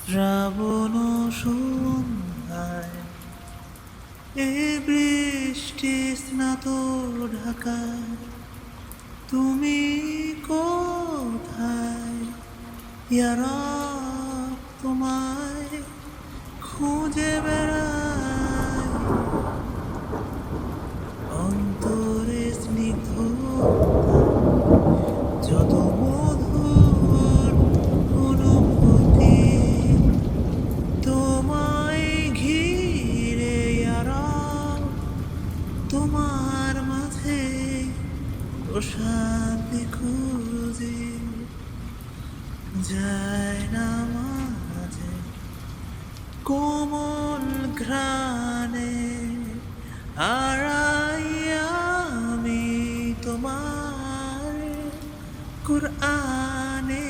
শ্রাবণ সন্ধ্যায় এ বৃষ্টি স্নাত ঢাকায় তুমি কোথায়? ইয়া রাব, তোমায় খুঁজে বেড়াই অন্তরে স্নিগ্ধতা যত মধুর অনুভূতি তোমায় ঘিরে ইয়া রাব, তোমার মাঝে প্রশান্তি খুঁজে যায় না মাঝে কোমল ঘ্রাণে হারাই আমি তোমার কুরআনে।